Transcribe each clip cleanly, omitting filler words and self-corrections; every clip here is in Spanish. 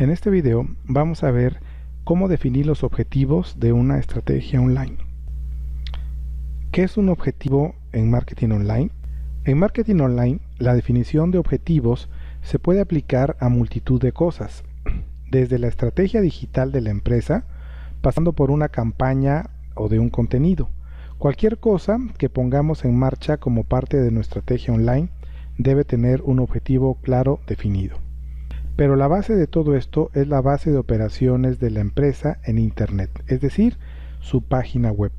En este video vamos a ver cómo definir los objetivos de una estrategia online. ¿Qué es un objetivo en marketing online? En marketing online, la definición de objetivos se puede aplicar a multitud de cosas, desde la estrategia digital de la empresa, pasando por una campaña o de un contenido. Cualquier cosa que pongamos en marcha como parte de nuestra estrategia online debe tener un objetivo claro definido. Pero la base de todo esto es la base de operaciones de la empresa en Internet, es decir, su página web.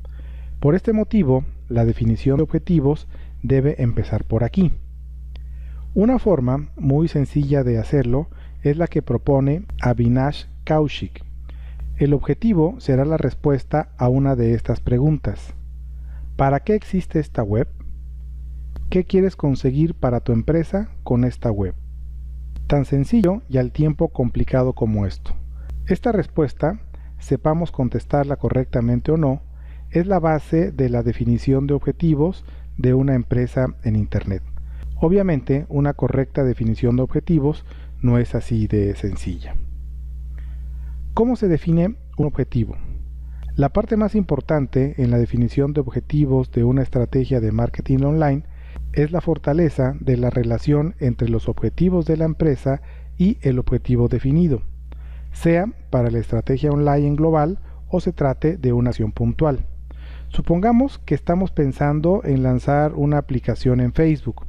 Por este motivo, la definición de objetivos debe empezar por aquí. Una forma muy sencilla de hacerlo es la que propone Avinash Kaushik. El objetivo será la respuesta a una de estas preguntas. ¿Para qué existe esta web? ¿Qué quieres conseguir para tu empresa con esta web? Tan sencillo y al tiempo complicado como esto. Esta respuesta, sepamos contestarla correctamente o no, es la base de la definición de objetivos de una empresa en Internet. Obviamente, una correcta definición de objetivos no es así de sencilla. ¿Cómo se define un objetivo? La parte más importante en la definición de objetivos de una estrategia de marketing online es la fortaleza de la relación entre los objetivos de la empresa y el objetivo definido, sea para la estrategia online en global o se trate de una acción puntual. Supongamos que estamos pensando en lanzar una aplicación en Facebook.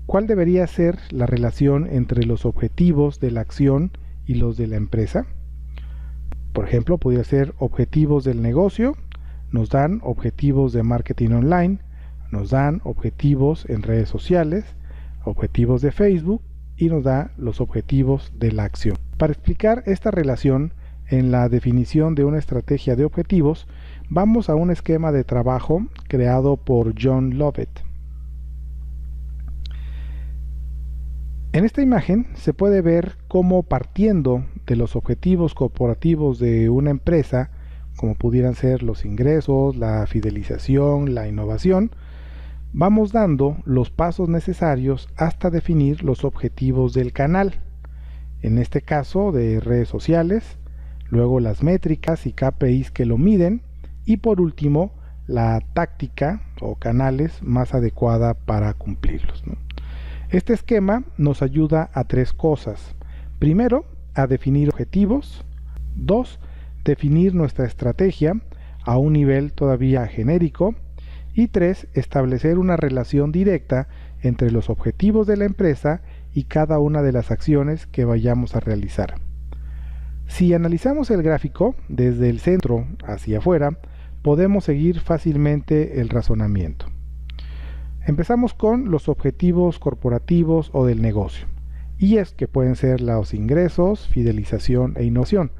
¿Cuál debería ser la relación entre los objetivos de la acción y los de la empresa? Por ejemplo, podría ser objetivos del negocio, nos dan objetivos de marketing online, nos dan objetivos en redes sociales, objetivos de Facebook y nos da los objetivos de la acción. Para explicar esta relación en la definición de una estrategia de objetivos, vamos a un esquema de trabajo creado por John Lovett. En esta imagen se puede ver cómo partiendo de los objetivos corporativos de una empresa, como pudieran ser los ingresos, la fidelización, la innovación, vamos dando los pasos necesarios hasta definir los objetivos del canal, en este caso de redes sociales, luego las métricas y KPIs que lo miden y por último la táctica o canales más adecuada para cumplirlos, ¿no? Este esquema nos ayuda a tres cosas. Primero, a definir objetivos. 2, definir nuestra estrategia a un nivel todavía genérico. Y 3, establecer una relación directa entre los objetivos de la empresa y cada una de las acciones que vayamos a realizar. Si analizamos el gráfico desde el centro hacia afuera, podemos seguir fácilmente el razonamiento. Empezamos con los objetivos corporativos o del negocio, y es que pueden ser los ingresos, fidelización e innovación.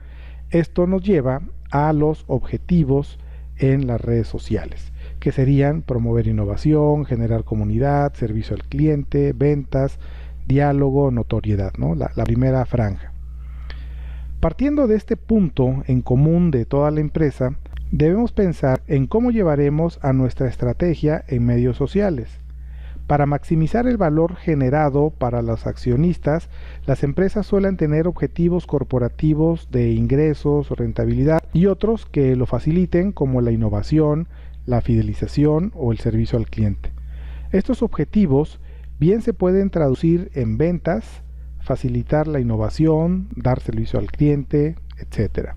Esto nos lleva a los objetivos en las redes sociales, que serían promover innovación, generar comunidad, servicio al cliente, ventas, diálogo, notoriedad, ¿no? La primera franja. Partiendo de este punto en común de toda la empresa, debemos pensar en cómo llevaremos a nuestra estrategia en medios sociales. Para maximizar el valor generado para los accionistas, las empresas suelen tener objetivos corporativos de ingresos o rentabilidad y otros que lo faciliten como la innovación, la fidelización o el servicio al cliente. Estos objetivos bien se pueden traducir en ventas, facilitar la innovación, dar servicio al cliente, etc.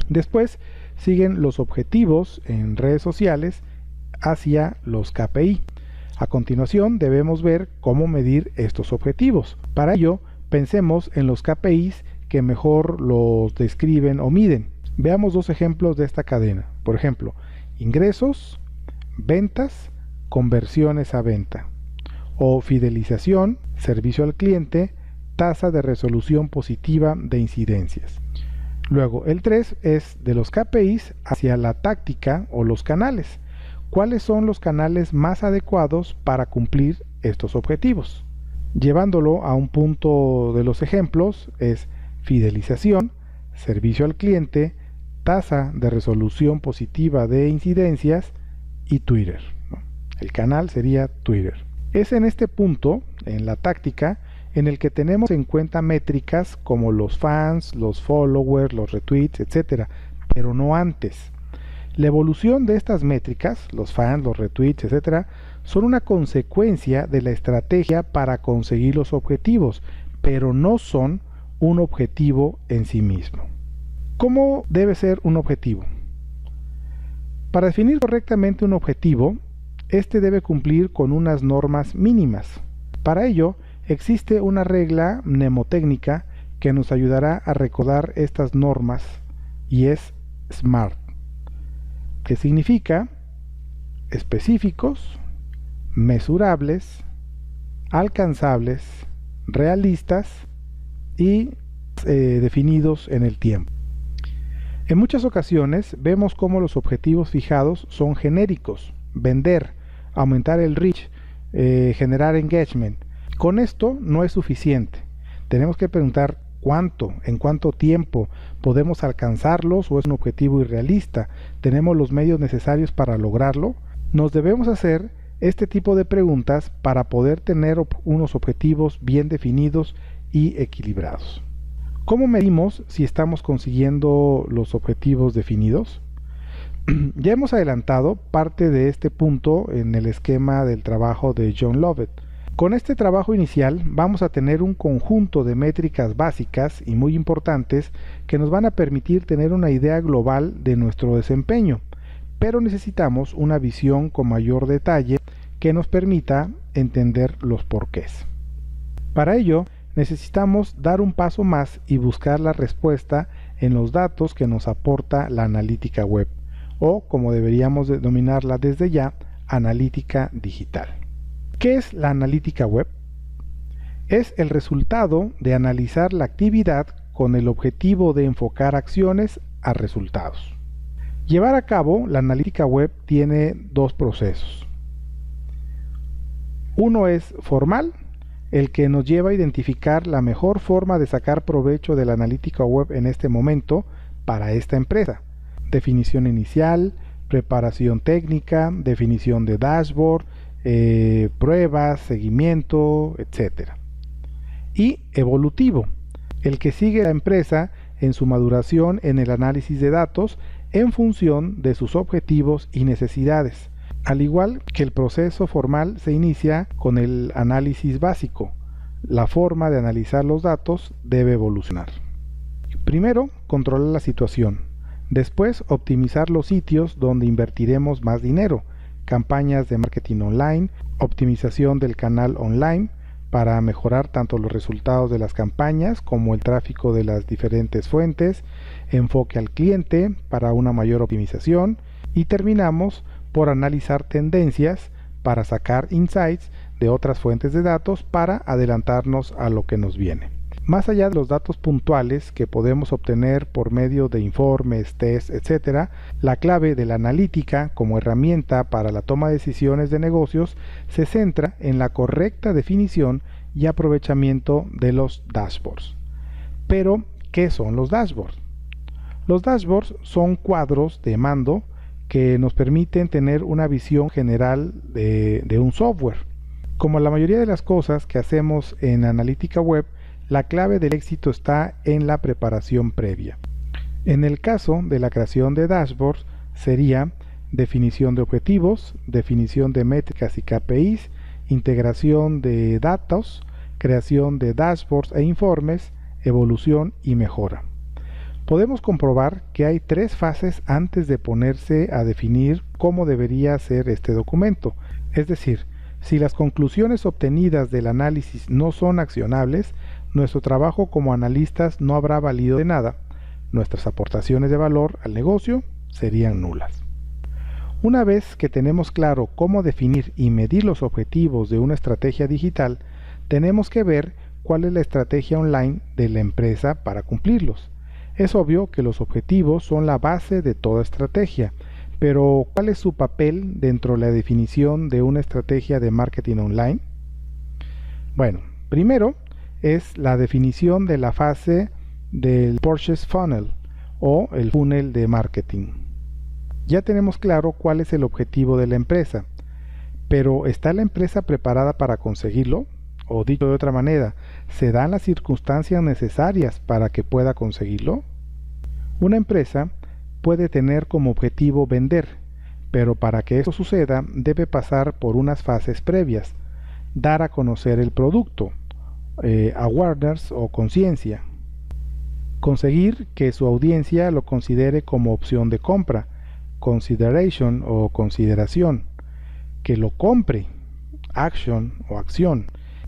Después siguen los objetivos en redes sociales hacia los KPI. A continuación debemos ver cómo medir estos objetivos. Para ello, pensemos en los KPIs que mejor los describen o miden. Veamos dos ejemplos de esta cadena. Por ejemplo, ingresos, ventas, conversiones a venta. O fidelización, servicio al cliente, tasa de resolución positiva de incidencias. Luego, el 3 es de los KPIs hacia la táctica o los canales. ¿Cuáles son los canales más adecuados para cumplir estos objetivos? Llevándolo a un punto de los ejemplos es fidelización, servicio al cliente, tasa de resolución positiva de incidencias y Twitter, ¿no? El canal sería Twitter. Es en este punto, en la táctica, en el que tenemos en cuenta métricas como los fans, los followers, los retweets, etc., pero no antes. La evolución de estas métricas, los fans, los retweets, etc., son una consecuencia de la estrategia para conseguir los objetivos, pero no son un objetivo en sí mismo. ¿Cómo debe ser un objetivo? Para definir correctamente un objetivo, este debe cumplir con unas normas mínimas. Para ello, existe una regla mnemotécnica que nos ayudará a recordar estas normas y es SMART, que significa específicos, mesurables, alcanzables, realistas y definidos en el tiempo. En muchas ocasiones vemos cómo los objetivos fijados son genéricos: vender, aumentar el reach, generar engagement. Con esto no es suficiente. Tenemos que preguntar cuánto, en cuánto tiempo podemos alcanzarlos, o es un objetivo irrealista. ¿Tenemos los medios necesarios para lograrlo? Nos debemos hacer este tipo de preguntas para poder tener unos objetivos bien definidos y equilibrados. ¿Cómo medimos si estamos consiguiendo los objetivos definidos? Ya hemos adelantado parte de este punto en el esquema del trabajo de John Lovett. Con este trabajo inicial vamos a tener un conjunto de métricas básicas y muy importantes que nos van a permitir tener una idea global de nuestro desempeño, pero necesitamos una visión con mayor detalle que nos permita entender los porqués. Para ello, necesitamos dar un paso más y buscar la respuesta en los datos que nos aporta la analítica web, o como deberíamos denominarla desde ya, analítica digital. ¿Qué es la analítica web? Es el resultado de analizar la actividad con el objetivo de enfocar acciones a resultados. Llevar a cabo la analítica web tiene dos procesos. Uno es formal, el que nos lleva a identificar la mejor forma de sacar provecho de la analítica web en este momento para esta empresa. Definición inicial, preparación técnica, definición de dashboard, pruebas, seguimiento, etc. Y evolutivo, el que sigue a la empresa en su maduración en el análisis de datos en función de sus objetivos y necesidades. Al igual que el proceso formal se inicia con el análisis básico, la forma de analizar los datos debe evolucionar. Primero, controlar la situación. Después, optimizar los sitios donde invertiremos más dinero, campañas de marketing online, optimización del canal online para mejorar tanto los resultados de las campañas como el tráfico de las diferentes fuentes, enfoque al cliente para una mayor optimización y terminamos por analizar tendencias para sacar insights de otras fuentes de datos para adelantarnos a lo que nos viene. Más allá de los datos puntuales que podemos obtener por medio de informes, tests, etc., la clave de la analítica como herramienta para la toma de decisiones de negocios se centra en la correcta definición y aprovechamiento de los dashboards. Pero, ¿qué son los dashboards? Los dashboards son cuadros de mando que nos permiten tener una visión general de un software. Como la mayoría de las cosas que hacemos en analítica web, la clave del éxito está en la preparación previa. En el caso de la creación de dashboards sería definición de objetivos, definición de métricas y KPIs, integración de datos, creación de dashboards e informes, evolución y mejora. Podemos comprobar que hay tres fases antes de ponerse a definir cómo debería ser este documento. Es decir, si las conclusiones obtenidas del análisis no son accionables, nuestro trabajo como analistas no habrá valido de nada. Nuestras aportaciones de valor al negocio serían nulas. Una vez que tenemos claro cómo definir y medir los objetivos de una estrategia digital, tenemos que ver cuál es la estrategia online de la empresa para cumplirlos. Es obvio que los objetivos son la base de toda estrategia, pero ¿cuál es su papel dentro de la definición de una estrategia de marketing online? Bueno, primero es la definición de la fase del Purchase Funnel o el funnel de marketing. Ya tenemos claro cuál es el objetivo de la empresa, pero ¿está la empresa preparada para conseguirlo? O dicho de otra manera, ¿se dan las circunstancias necesarias para que pueda conseguirlo? Una empresa puede tener como objetivo vender, pero para que eso suceda debe pasar por unas fases previas: dar a conocer el producto, awareness o conciencia; conseguir que su audiencia lo considere como opción de compra, consideration o consideración; que lo compre, action o acción;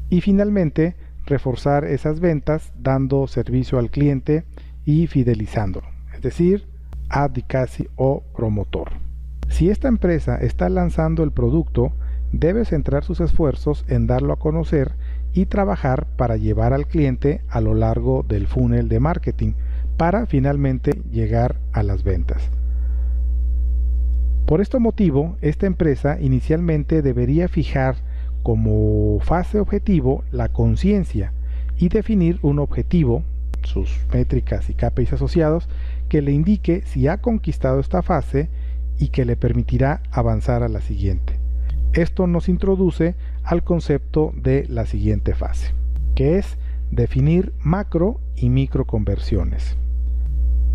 y finalmente reforzar esas ventas dando servicio al cliente y fidelizándolo, es decir, advocacy o promotor. Si esta empresa está lanzando el producto, debe centrar sus esfuerzos en darlo a conocer y trabajar para llevar al cliente a lo largo del funnel de marketing para finalmente llegar a las ventas. Por este motivo, esta empresa inicialmente debería fijar como fase objetivo la conciencia y definir un objetivo, sus métricas y KPIs asociados, que le indique si ha conquistado esta fase y que le permitirá avanzar a la siguiente. Esto nos introduce al concepto de la siguiente fase, que es definir macro y micro conversiones.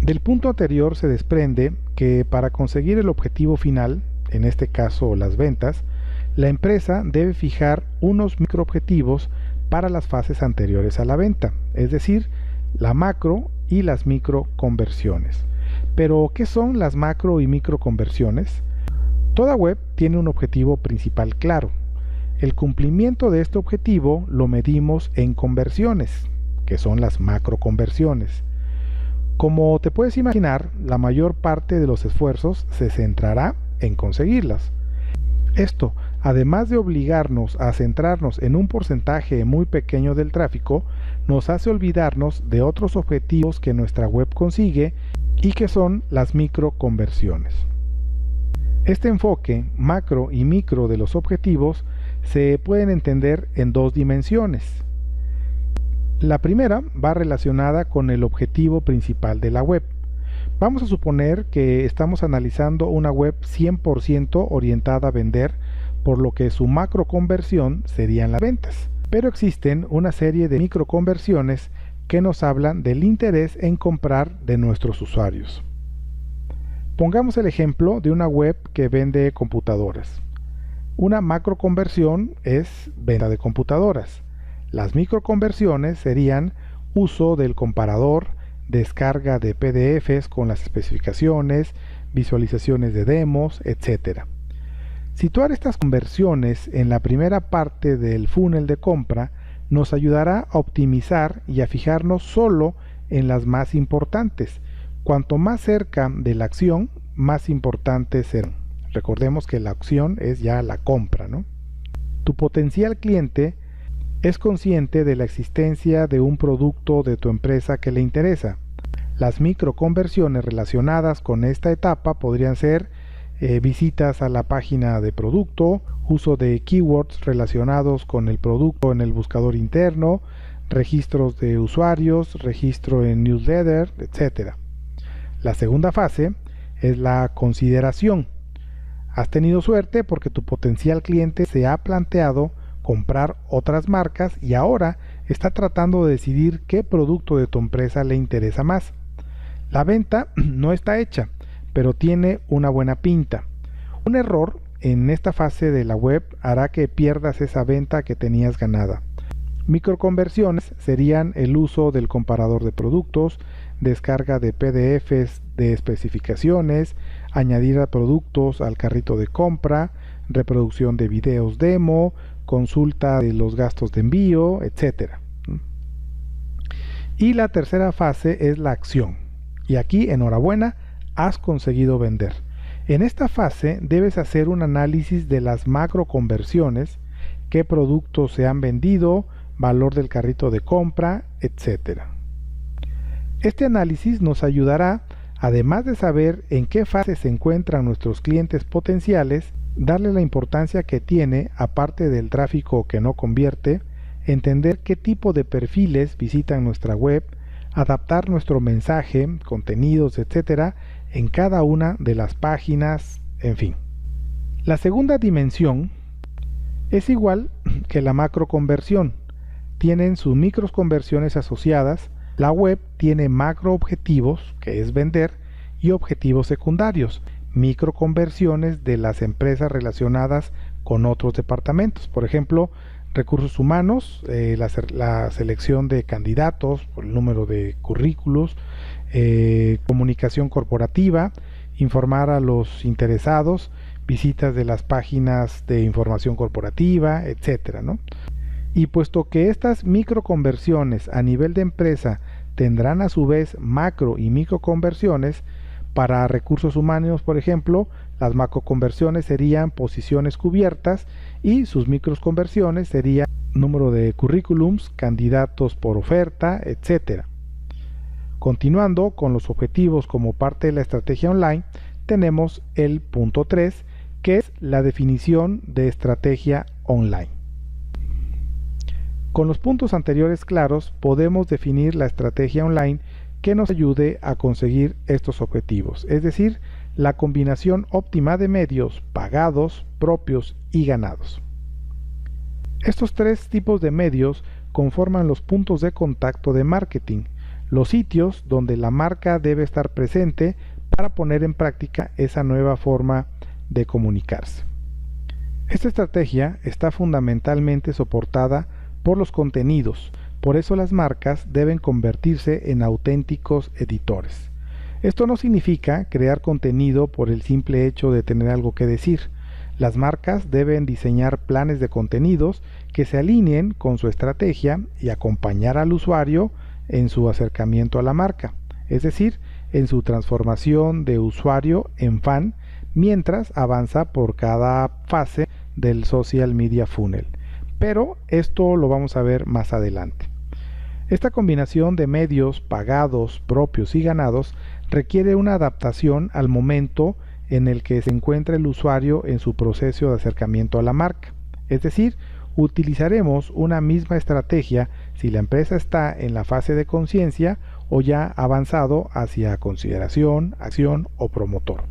Del punto anterior se desprende que para conseguir el objetivo final, en este caso las ventas, la empresa debe fijar unos microobjetivos para las fases anteriores a la venta, es decir, la macro y las micro conversiones. Pero, ¿qué son las macro y micro conversiones? Toda web tiene un objetivo principal claro. El cumplimiento de este objetivo lo medimos en conversiones, que son las macro conversiones. Como te puedes imaginar, la mayor parte de los esfuerzos se centrará en conseguirlas. Esto, además de obligarnos a centrarnos en un porcentaje muy pequeño del tráfico, nos hace olvidarnos de otros objetivos que nuestra web consigue y que son las micro conversiones. Este enfoque macro y micro de los objetivos se pueden entender en dos dimensiones. La primera va relacionada con el objetivo principal de la web. Vamos a suponer que estamos analizando una web 100% orientada a vender, por lo que su macro conversión serían las ventas. Pero existen una serie de micro conversiones que nos hablan del interés en comprar de nuestros usuarios. Pongamos el ejemplo de una web que vende computadoras. Una macro conversión es venta de computadoras. Las micro conversiones serían uso del comparador, descarga de PDFs con las especificaciones, visualizaciones de demos, etc. Situar estas conversiones en la primera parte del funnel de compra nos ayudará a optimizar y a fijarnos solo en las más importantes. Cuanto más cerca de la acción, más importantes serán. Recordemos que la acción es ya la compra, ¿no? Tu potencial cliente es consciente de la existencia de un producto de tu empresa que le interesa. Las microconversiones relacionadas con esta etapa podrían ser visitas a la página de producto, uso de keywords relacionados con el producto en el buscador interno, registros de usuarios, registro en newsletter, etc. La segunda fase es la consideración. Has tenido suerte porque tu potencial cliente se ha planteado comprar otras marcas y ahora está tratando de decidir qué producto de tu empresa le interesa más. La venta no está hecha, pero tiene una buena pinta. Un error en esta fase de la web hará que pierdas esa venta que tenías ganada. Microconversiones serían el uso del comparador de productos, descarga de PDFs de especificaciones, añadir a productos al carrito de compra, reproducción de videos demo, consulta de los gastos de envío, etc. Y la tercera fase es la acción. Y aquí, enhorabuena, has conseguido vender. En esta fase debes hacer un análisis de las macro conversiones, qué productos se han vendido, valor del carrito de compra, etc. Este análisis nos ayudará, además de saber en qué fase se encuentran nuestros clientes potenciales, darle la importancia que tiene, aparte del tráfico que no convierte, entender qué tipo de perfiles visitan nuestra web, adaptar nuestro mensaje, contenidos, etc. en cada una de las páginas, en fin. La segunda dimensión es igual que la macro conversión. tienen sus microconversiones asociadas. La web tiene macroobjetivos, que es vender, y objetivos secundarios, microconversiones de las empresas relacionadas con otros departamentos. Por ejemplo, recursos humanos, la selección de candidatos, el número de currículos, comunicación corporativa, informar a los interesados, visitas de las páginas de información corporativa, etcétera, ¿no? Y puesto que estas microconversiones a nivel de empresa tendrán a su vez macro y microconversiones, para recursos humanos, por ejemplo, las macroconversiones serían posiciones cubiertas y sus microconversiones serían número de currículums, candidatos por oferta, etc. Continuando con los objetivos como parte de la estrategia online, tenemos el punto 3, que es la definición de estrategia online. Con los puntos anteriores claros, podemos definir la estrategia online que nos ayude a conseguir estos objetivos, es decir, la combinación óptima de medios pagados, propios y ganados. Estos tres tipos de medios conforman los puntos de contacto de marketing, los sitios donde la marca debe estar presente para poner en práctica esa nueva forma de comunicarse. Esta estrategia está fundamentalmente soportada por los contenidos. Por eso las marcas deben convertirse en auténticos editores. Esto no significa crear contenido por el simple hecho de tener algo que decir. Las marcas deben diseñar planes de contenidos que se alineen con su estrategia y acompañar al usuario en su acercamiento a la marca, es decir, en su transformación de usuario en fan mientras avanza por cada fase del social media funnel. Pero esto lo vamos a ver más adelante. Esta combinación de medios pagados, propios y ganados requiere una adaptación al momento en el que se encuentra el usuario en su proceso de acercamiento a la marca. Es decir, utilizaremos una misma estrategia si la empresa está en la fase de conciencia o ya avanzado hacia consideración, acción o promotor.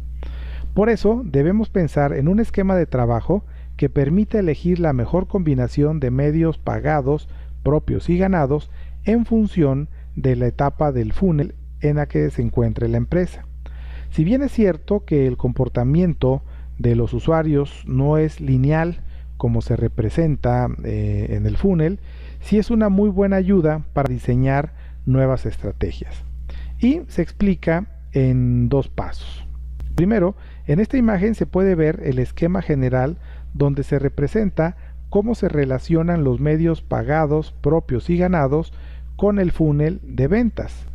Por eso debemos pensar en un esquema de trabajo que permita elegir la mejor combinación de medios pagados, propios y ganados en función de la etapa del funnel en la que se encuentre la empresa. Si bien es cierto que el comportamiento de los usuarios no es lineal como se representa en el funnel, sí es una muy buena ayuda para diseñar nuevas estrategias. Y se explica en dos pasos. Primero, en esta imagen se puede ver el esquema general donde se representa cómo se relacionan los medios pagados, propios y ganados con el funnel de ventas.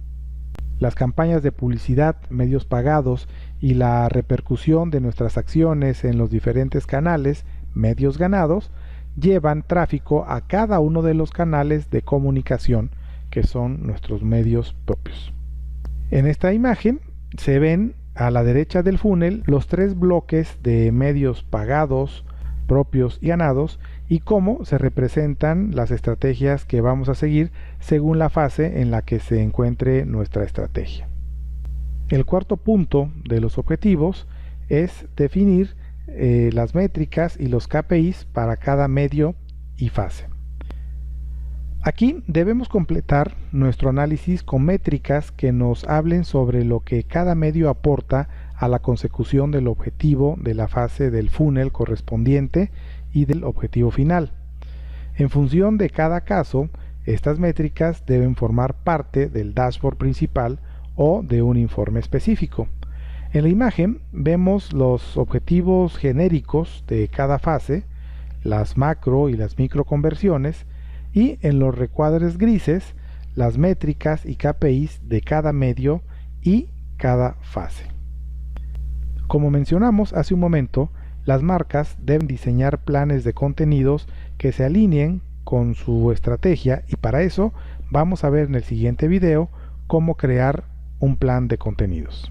Las campañas de publicidad, medios pagados y la repercusión de nuestras acciones en los diferentes canales, medios ganados, llevan tráfico a cada uno de los canales de comunicación que son nuestros medios propios. En esta imagen se ven a la derecha del funnel los tres bloques de medios pagados, propios y ganados y cómo se representan las estrategias que vamos a seguir según la fase en la que se encuentre nuestra estrategia. El cuarto punto de los objetivos es definir las métricas y los KPIs para cada medio y fase. Aquí debemos completar nuestro análisis con métricas que nos hablen sobre lo que cada medio aporta a la consecución del objetivo de la fase del funnel correspondiente y del objetivo final. En función de cada caso, estas métricas deben formar parte del dashboard principal o de un informe específico. En la imagen vemos los objetivos genéricos de cada fase, las macro y las micro conversiones, y en los recuadres grises las métricas y KPIs de cada medio y cada fase. Como mencionamos hace un momento, las marcas deben diseñar planes de contenidos que se alineen con su estrategia y para eso vamos a ver en el siguiente video cómo crear un plan de contenidos.